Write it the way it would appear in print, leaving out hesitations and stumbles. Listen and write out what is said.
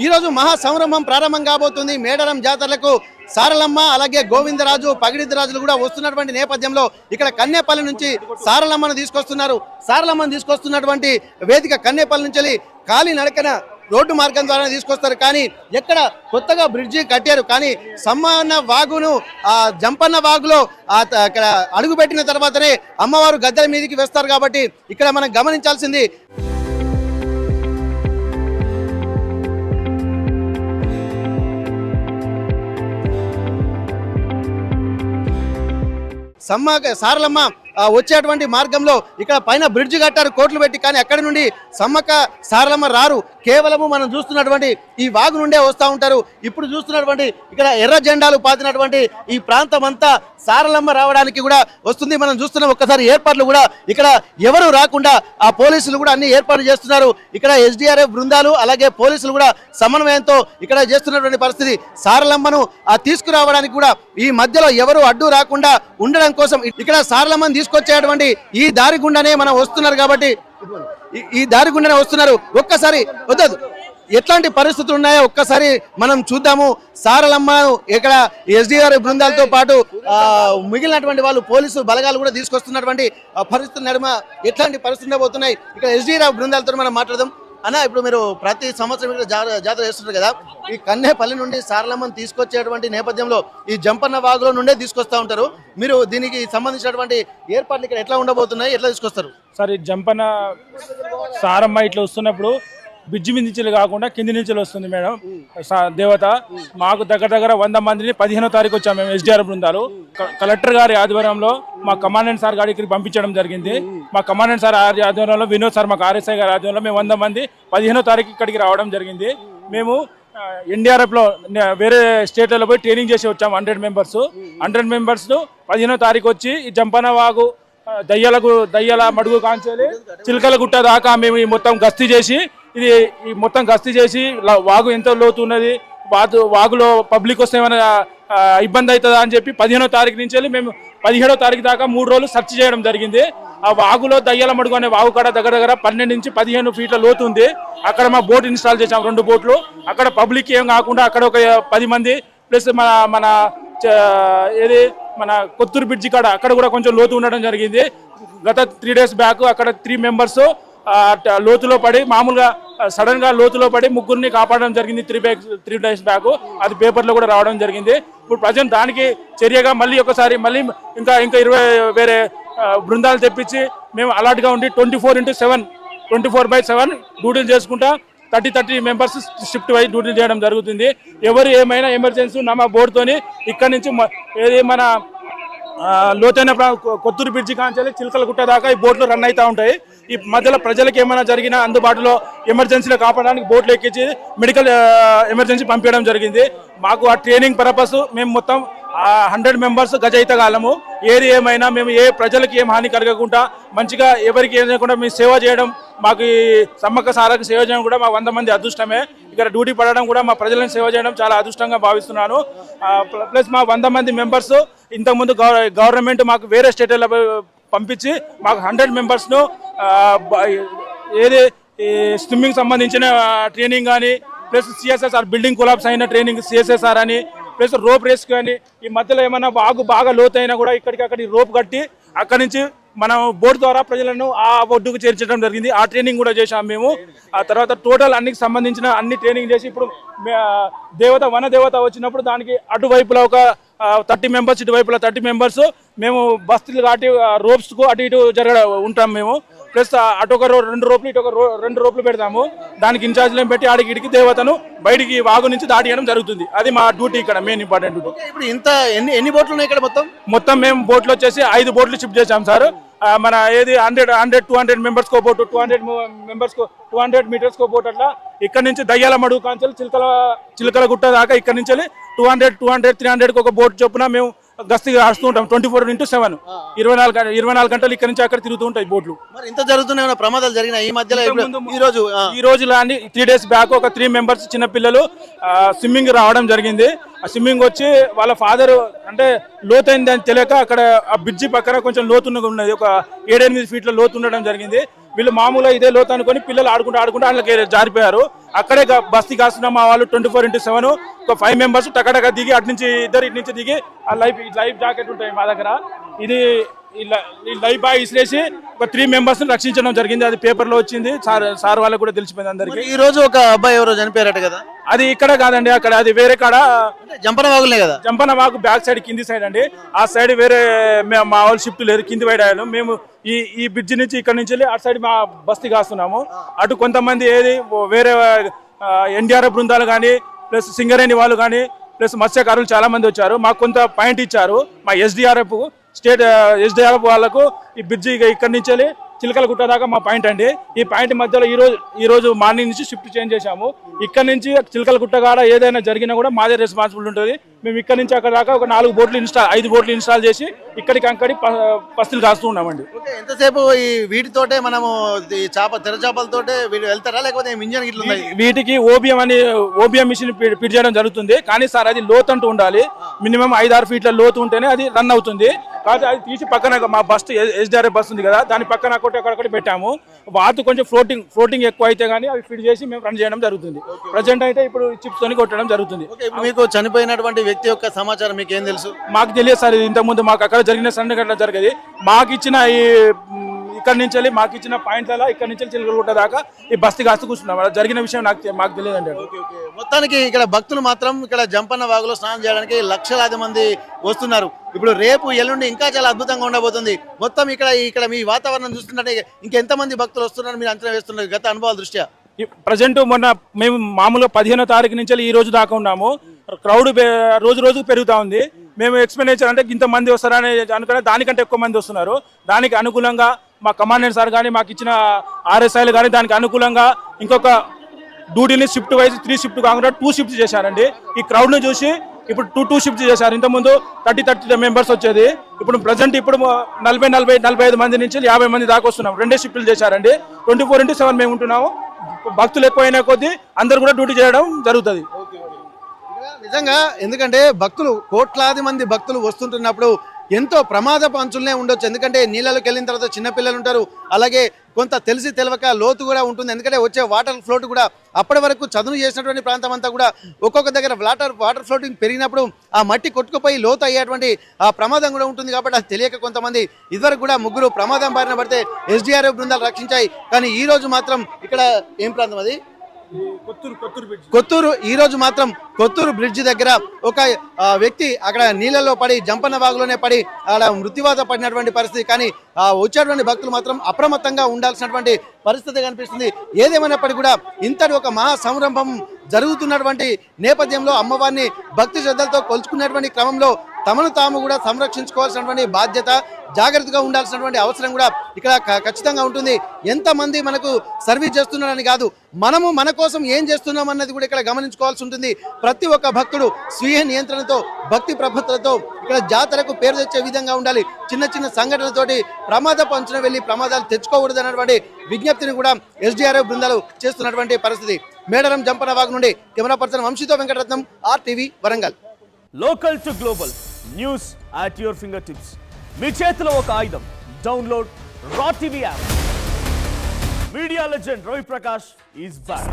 ఈరోజు మహా సంరంభం ప్రారంభం కాబోతుంది. మేడారం జాతరలకు సారలమ్మ అలాగే గోవిందరాజు పగిడిద్దరాజులు కూడా వస్తున్నటువంటి నేపథ్యంలో ఇక్కడ కన్నేపల్లి నుంచి సారలమ్మను తీసుకొస్తున్నటువంటి వేదిక కన్నేపల్లి నుంచి ఖాళీ నడకన రోడ్డు మార్గం ద్వారా తీసుకొస్తారు. కానీ ఎక్కడ కొత్తగా బ్రిడ్జి కట్టారు. కానీ సమ్మన్న వాగును జంపన్న వాగులో అక్కడ అడుగు పెట్టిన తర్వాతనే అమ్మవారు గద్దెల మీదకి వేస్తారు. కాబట్టి ఇక్కడ మనం గమనించాల్సింది సారలమ్మ వచ్చేటువంటి మార్గంలో ఇక్కడ పైన బ్రిడ్జ్ కట్టారు కోట్లు పెట్టి. కానీ అక్కడి నుండి సమ్మక్క సారలమ్మ రారు. కేవలము మనం చూస్తున్నటువంటి ఈ వాగు నుండే వస్తూ ఉంటారు. ఇప్పుడు చూస్తున్నటువంటి ఇక్కడ ఎర్ర జెండాలు పాతినటువంటి ఈ ప్రాంతం అంతా సారలమ్మ రావడానికి కూడా వస్తుంది. మనం చూస్తున్నాం ఒక్కసారి ఏర్పాట్లు కూడా ఇక్కడ ఎవరు రాకుండా ఆ పోలీసులు కూడా అన్ని ఏర్పాట్లు చేస్తున్నారు. ఇక్కడ SDRF బృందాలు అలాగే పోలీసులు కూడా సమన్వయంతో ఇక్కడ చేస్తున్నటువంటి పరిస్థితి. సారలమ్మను తీసుకురావడానికి కూడా ఈ మధ్యలో ఎవరు అడ్డు రాకుండా ఉండడం కోసం ఇక్కడ సారలమ్మను తీసుకొచ్చేటువంటి ఈ దారి గుండానే మనం వస్తున్నారు. కాబట్టి ఈ దారి గుండానే వస్తున్నారు. ఒక్కసారి వద్దదు ఎట్లాంటి పరిస్థితులు ఉన్నాయో ఒక్కసారి మనం చూద్దాము. సారలమ్మను ఇక్కడ SDRF బృందాలతో పాటు మిగిలినటువంటి వాళ్ళు పోలీసు బలగాలు కూడా తీసుకొస్తున్నటువంటి పరిస్థితుల నడుమ ఎట్లాంటి పరిస్థితులు ఉండబోతున్నాయి ఇక్కడ SDRF బృందాలతో మనం మాట్లాడదాం. అన్న, ఇప్పుడు మీరు ప్రతి సంవత్సరం ఇక్కడ జాతర చేస్తుంటారు కదా, ఈ కన్నేపల్లి నుండి సారలమ్మను తీసుకొచ్చేటువంటి నేపథ్యంలో ఈ జంపన్న వాగులో నుండే తీసుకొస్తా ఉంటారు. మీరు దీనికి సంబంధించినటువంటి ఏర్పాట్లు ఇక్కడ ఎట్లా ఉండబోతున్నాయి, ఎట్లా తీసుకొస్తారు సార్? ఈ జంపన్న సారమ్మ ఇట్లా వస్తున్నప్పుడు బ్రిడ్జి మీద నుంచి కాకుండా కింది నుంచి వస్తుంది మేడం దేవత. మాకు దగ్గర 100 మందిని 15వ తారీఖు వచ్చాము మేము SDRF బృందాలు. కలెక్టర్ గారి ఆధ్వర్యంలో మా కమాండెంట్ సార్ గారికి పంపించడం జరిగింది. మా కమాండెంట్ సార్ ఆధ్వర్యంలో వినోద్ సార్ మాకు RSI గారి ఆధ్వర్యంలో మేము 100 మంది 15వ తారీఖు ఇక్కడికి రావడం జరిగింది. మేము NDRFలో వేరే స్టేట్లలో పోయి ట్రైనింగ్ చేసి వచ్చాము. 100 మెంబర్స్ 15వ తారీఖు వచ్చి ఈ జంపన్న వాగు దయ్యాల మడుగు కాంచేలి చిలకల గుట్ట దాకా మేము ఈ మొత్తం గస్తీ చేసి వాగు ఎంత లోతు ఉన్నది, వాగులో పబ్లిక్ వస్తే ఏమైనా ఇబ్బంది అవుతుందా అని చెప్పి 15వ తారీఖు నుంచి వెళ్ళి మేము 17వ తారీఖు దాకా 3 రోజులు సెర్చ్ చేయడం జరిగింది. ఆ వాగులో దయ్యాల మడుగు అనే వాగు కాడ దగ్గర 12 నుంచి 15 ఫీట్ల లోతు ఉంది. అక్కడ మా బోట్ ఇన్స్టాల్ చేసాం, 2 బోట్లు. అక్కడ పబ్లిక్ ఏం కాకుండా అక్కడ ఒక 10 మంది ప్లస్ మన కొత్తూరు బ్రిడ్జి కాడ అక్కడ కూడా కొంచెం లోతు ఉండడం జరిగింది. గత 3 days బ్యాక్ అక్కడ 3 మెంబర్స్ లోతులో పడి మామూలుగా సడన్ గా లోతులో పడి 3గురిని కాపాడడం జరిగింది 3 days బ్యాక్. అది పేపర్లో కూడా రావడం జరిగింది. ఇప్పుడు ప్రజెంట్ దానికి చర్యగా మళ్ళీ ఇంకా 20 వేరే బృందాలు తెప్పించి మేము అలర్ట్ గా ఉండి 24/7 డ్యూటీలు చేసుకుంటా 30 మెంబర్స్ షిఫ్ట్ వైజ్ డ్యూటీలు చేయడం జరుగుతుంది. ఎవరు ఏమైనా ఎమర్జెన్సీ ఉన్న మా బోర్డుతోని ఇక్కడ నుంచి మన లోతైన కొత్తూరు బ్రిడ్జి కాంచాలి చిలకల గుట్ట దాకా ఈ బోట్లు రన్ అవుతూ ఉంటాయి. ఈ మధ్యలో ప్రజలకు ఏమైనా జరిగినా అందుబాటులో ఎమర్జెన్సీలో కాపాడడానికి బోట్లు ఎక్కించి మెడికల్ ఎమర్జెన్సీ పంపించడం జరిగింది. మాకు ఆ ట్రైనింగ్ పర్పస్ మేము మొత్తం 100 మెంబర్స్ గజయితగాలము. ఏది ఏమైనా మేము ఏ ప్రజలకి ఏం హాని కలగకుండా మంచిగా ఎవరికి ఏం లేకుండా మేము సేవ చేయడం, మాకు ఈ సమ్మక్క సారకు సేవ చేయడం కూడా మా 100 మంది అదృష్టమే. ఇక్కడ డ్యూటీ పడడం కూడా మా ప్రజలను సేవ చేయడం చాలా అదృష్టంగా భావిస్తున్నాను. ప్లస్ మా 100 మంది మెంబర్స్ ఇంతకుముందు గవర్నమెంట్ మాకు వేరే స్టేట్లలో పంపించి మాకు 100 మెంబర్స్ను ఏది స్విమ్మింగ్ సంబంధించిన ట్రైనింగ్ కానీ ప్లస్ CSSR బిల్డింగ్ కొలాప్స్ అయిన ట్రైనింగ్ CSSR అని ప్లస్ రోప్ రెస్క్యూ అని ఈ మధ్యలో ఏమైనా వాగు బాగా లోతైనా కూడా ఇక్కడికి రోప్ కట్టి అక్కడి నుంచి మనం బోర్డు ద్వారా ప్రజలను ఆ ఒడ్డుకు చేర్చడం జరిగింది. ఆ ట్రైనింగ్ కూడా చేశాం మేము. ఆ తర్వాత టోటల్ అన్నికి సంబంధించిన అన్ని ట్రైనింగ్ చేసి ఇప్పుడు వన దేవత వచ్చినప్పుడు దానికి అటువైపులో ఒక 30 మెంబర్స్ ఇటువైపులో 30 మెంబర్స్ మేము బస్తీలు కాటి రోప్స్కు అటు ఇటు ఉంటాం మేము. ప్లస్ అటు ఒక 2 రోప్లు ఇటు ఒక 2 రోప్లు పెడతాము. దానికి ఇన్ఛార్జ్లను పెట్టి ఆడికి ఇడికి దేవతను బయటికి వాగు నుంచి దాటియడం జరుగుతుంది. అది మా డ్యూటీ ఇక్కడ మెయిన్ ఇంపార్టెంట్ డ్యూటీ. ఇప్పుడు ఎన్ని బోట్లు ఉన్నాయి ఇక్కడ? మొత్తం మేము బోట్లు వచ్చేసి 5 బోట్లు షిఫ్ట్ చేశాం సార్. మన ఏది 100-200 మెంబర్స్ కో బోటు 200 మీటర్స్ కో బోట్ అట్లా ఇక్కడ నుంచి దయ్యాల మడుగు కాంచెలు చిలకల గుట్ట దాకా ఇక్కడ నుంచి 200-300 ఒక బోట్ చొప్పున మేము గస్తీ కాస్తూ ఉంటాం. 24/7 24 గంటలు ఇక్కడ నుంచి అక్కడ తిరుగుతూ ఉంటాయి బోట్లు. మరి ఇంత జరుగుతున్న ప్రమాదాలు జరిగిన ఈ మధ్యలో ఈ రోజు లాంటి 3 days బ్యాక్ ఒక 3 మెంబర్స్ చిన్న పిల్లలు స్విమ్మింగ్ రావడం జరిగింది. ఆ స్విమ్మింగ్ వచ్చి వాళ్ళ ఫాదర్ అంటే లోతైందని తెలియక అక్కడ ఆ బ్రిడ్జి పక్కన కొంచెం లోతున్నగా ఉన్నది, ఒక 7-8 ఫీట్ల లోతు ఉండడం జరిగింది. వీళ్ళు మామూలుగా ఇదే లోతు అనుకుని పిల్లలు ఆడుకుంటూ వాళ్ళకి జారిపోయారు. అక్కడే బస్తీ కాస్తున్న మా వాళ్ళు 24/7 ఒక 5 మెంబర్స్ టకటక దిగి అటు నుంచి ఇటు నుంచి దిగి ఆ లైఫ్ జాకెట్ ఉంటాయి మా దగ్గర. ఇది ఈ లైఫ్ బాయ్ ఇసిరేసి ఒక 3 మెంబర్స్ రక్షించడం జరిగింది. అది పేపర్ లో వచ్చింది, సార్ వాళ్ళకి కూడా తెలిసిపోయింది అందరికి. ఈ రోజు ఒక అబ్బాయి ఎవరో చనిపోయారట కదా, అది ఇక్కడ కాదండి, అక్కడ అది వేరే కాడ జంపన వాగులే కదా. జంపన వాగు బ్యాక్ సైడ్ కింది సైడ్ అండి. ఆ సైడ్ వేరే మా వాళ్ళు షిఫ్ట్ లేరు, కింది వైడ్ అయ్యాను. మేము ఈ బ్రిడ్జ్ నుంచి ఇక్కడ నుంచి వెళ్ళి అటు సైడ్ మా బస్తీ కాస్తున్నాము. అటు కొంతమంది వేరే ఎన్డీఆర్ఎఫ్ బృందాలు కానీ ప్లస్ సింగరేణి వాళ్ళు కానీ ప్లస్ మత్స్యకారులు చాలా మంది వచ్చారు. మాకు కొంత పాయింట్ ఇచ్చారు. మా ఎస్డిఆర్ఎఫ్ స్టేట్ ఎస్డిఆర్ఎఫ్ వాళ్ళకు ఈ బ్రిడ్జి ఇక్కడ నుంచి వెళ్ళి చిలకలగుట్ట దాకా మా పాయింట్ అండి. ఈ పాయింట్ మధ్యలో ఈ రోజు మార్నింగ్ నుంచి షిఫ్ట్ చేంజ్ చేశాము. ఇక్కడ నుంచి చిలకలగుట్ట కాడ ఏదైనా జరిగినా కూడా మాదే రెస్పాన్సిబిలిటీ ఉంటుంది. మేము ఇక్కడ నుంచి అక్కడ దాకా ఒక 5 బోట్లు ఇన్స్టాల్ చేసి ఇక్కడికి అంకడి పస్తులు కాస్తూ ఉన్నామండి. ఎంతసేపు ఈ వీటితోటే మనము తెర చేపలతోటే వెళ్తారా, లేకపోతే ఇంజన్ గిట్లు ఉన్నాయి? వీటికి ఓబిఎం మిషన్ ఫిట్ చేయడం జరుగుతుంది. కానీ సార్ అది లోతు అంటూ ఉండాలి. మినిమం 5-6 ఫీట్ల లోతు ఉంటేనే అది రన్ అవుతుంది. కాదు అది తీసి పక్కన మా బస్ ఎస్డిఆర్ఎఫ్ బస్ ఉంది కదా, దాని పక్కన అక్కడొకటి పెట్టాము. వాతు కొంచెం ఫ్లోటింగ్ ఎక్కువ అయితే కానీ అవి ఫిట్ చేసి మేము రన్ చేయడం జరుగుతుంది. ప్రజెంట్ అయితే ఇప్పుడు చిప్స్ తోని కొట్టడం జరుగుతుంది. మీకు చనిపోయినటువంటి వ్యక్తి యొక్క సమాచారం మీకు ఏం తెలుసు? మాకు తెలియదు సార్. ఇంతకుముందు మాకు అక్కడ జరిగిన సంఘటన జరిగేది. మాకు ఇచ్చిన ఇక్కడ నుంచి వెళ్ళి మాకు ఇచ్చిన పాయింట్ల ఇక్కడ నుంచి చిలకలగుట్ట దాకా ఈ బస్తీ కాస్తూ కూర్చున్నాం. జరిగిన విషయం మాకు తెలియదు అండి. మొత్తానికి ఇక్కడ భక్తులు మాత్రం ఇక్కడ జంపన్న వాగులో స్నానం చేయడానికి లక్షలాది మంది వస్తున్నారు. ఇప్పుడు రేపు ఎల్లుండి ఇంకా చాలా అద్భుతంగా ఉండబోతుంది. మొత్తం ఇక్కడ మీ వాతావరణం చూస్తుంటే ఇంకెంతమంది భక్తులు వస్తున్నారు మీరు అంచనా వేస్తున్నారు గత అనుభవాల దృష్ట్యా? ప్రజెంట్ మొన్న మేము మామూలుగా 15వ తారీఖు నుంచి ఈ రోజు దాకా ఉన్నాము. క్రౌడ్ రోజుకు పెరుగుతా ఉంది. మేము ఎక్స్ప్లెయిన్ అంటే ఇంతమంది వస్తారని అనుకునే దానికంటే ఎక్కువ మంది వస్తున్నారు. దానికి అనుకూలంగా మా కమాండెంట్ సార్ కానీ మాకు ఇచ్చిన ఆర్ఎస్ఐలు కానీ దానికి అనుకూలంగా ఇంకొక డ్యూటీని షిఫ్ట్ వైజ్ 3 షిఫ్ట్ కాకుండా 2 షిఫ్ట్స్ చేశారండి. ఈ క్రౌడ్ను చూసి ఇప్పుడు 2 షిఫ్ట్స్ చేశారు. ఇంతకుముందు 30 మెంబర్స్ వచ్చేది. ఇప్పుడు ప్రజెంట్ 40-45 మంది నుంచి 50 మంది దాకా వస్తున్నాం. 2 షిఫ్ట్లు చేశారండి. 24/7 మేము ఉంటున్నాము. భక్తులు ఎక్కువైన కొద్దీ అందరు కూడా డ్యూటీ చేయడం జరుగుతుంది. నిజంగా ఎందుకంటే కోట్లాది మంది భక్తులు వస్తుంటున్నప్పుడు ఎంతో ప్రమాదపు అంచులనే ఉండొచ్చు. ఎందుకంటే నీళ్ళలోకి వెళ్ళిన తర్వాత చిన్నపిల్లలు ఉంటారు, అలాగే కొంత తెలిసి తెలవక లోతు కూడా ఉంటుంది. ఎందుకంటే వచ్చే వాటర్ ఫ్లోట్ కూడా అప్పటి వరకు చదును చేసినటువంటి ప్రాంతం అంతా కూడా ఒక్కొక్క దగ్గర వాటర్ ఫ్లోటింగ్ పెరిగినప్పుడు ఆ మట్టి కొట్టుకుపోయి లోతు అయ్యేటువంటి ఆ ప్రమాదం కూడా ఉంటుంది. కాబట్టి అది తెలియక కొంతమంది ఇదివరకు కూడా 3 ప్రమాదం బారిన పడితే ఎస్డిఆర్ఎఫ్ బృందాలు రక్షించాయి. కానీ ఈ రోజు మాత్రం ఇక్కడ ఏం ప్రాంతం అది కొత్తూరు, ఈ రోజు మాత్రం కొత్తూరు బ్రిడ్జ్ దగ్గర ఒక వ్యక్తి అక్కడ నీళ్ళలో పడి జంపన్న వాగులోనే పడి అక్కడ మృత్యువాత పడినటువంటి పరిస్థితి. కానీ వచ్చేటువంటి భక్తులు మాత్రం అప్రమత్తంగా ఉండాల్సినటువంటి పరిస్థితి కనిపిస్తుంది. ఏదేమైనప్పటికీ కూడా ఇంతటి ఒక మహా సంరంభం జరుగుతున్నటువంటి నేపథ్యంలో అమ్మవారిని భక్తి శ్రద్ధలతో కొలుచుకున్నటువంటి క్రమంలో తమను తాము కూడా సంరక్షించుకోవాల్సినటువంటి బాధ్యత, జాగ్రత్తగా ఉండాల్సినటువంటి అవసరం కూడా ఇక్కడ ఖచ్చితంగా ఉంటుంది. ఎంతమంది మనకు సర్వీస్ చేస్తున్నారని కాదు, మనము మన కోసం ఏం చేస్తున్నాం అన్నది కూడా ఇక్కడ గమనించుకోవాల్సి ఉంటుంది. ప్రతి ఒక్క భక్తుడు స్వీయ నియంత్రణతో భక్తి ప్రపత్తులతో ఇక్కడ జాతరకు పేరు తెచ్చే విధంగా ఉండాలి. చిన్న సంఘటనలతోటి ప్రమాదపు అంచున వెళ్ళి ప్రమాదాలు తెచ్చుకోకూడదు అన్నటువంటి విజ్ఞప్తిని కూడా ఎస్డిఆర్ఎఫ్ బృందాలు చేస్తున్నటువంటి పరిస్థితి. మేడారం జంపన వాగు నుండి కెమెరా పర్సన్ వంశీతో Venkataratnam, RTV Warangal. Local to global news at your finger tips. మీ చేతిలో ఒక ఆయుధం. Download raw TV app. Media legend Ravi Prakash is back.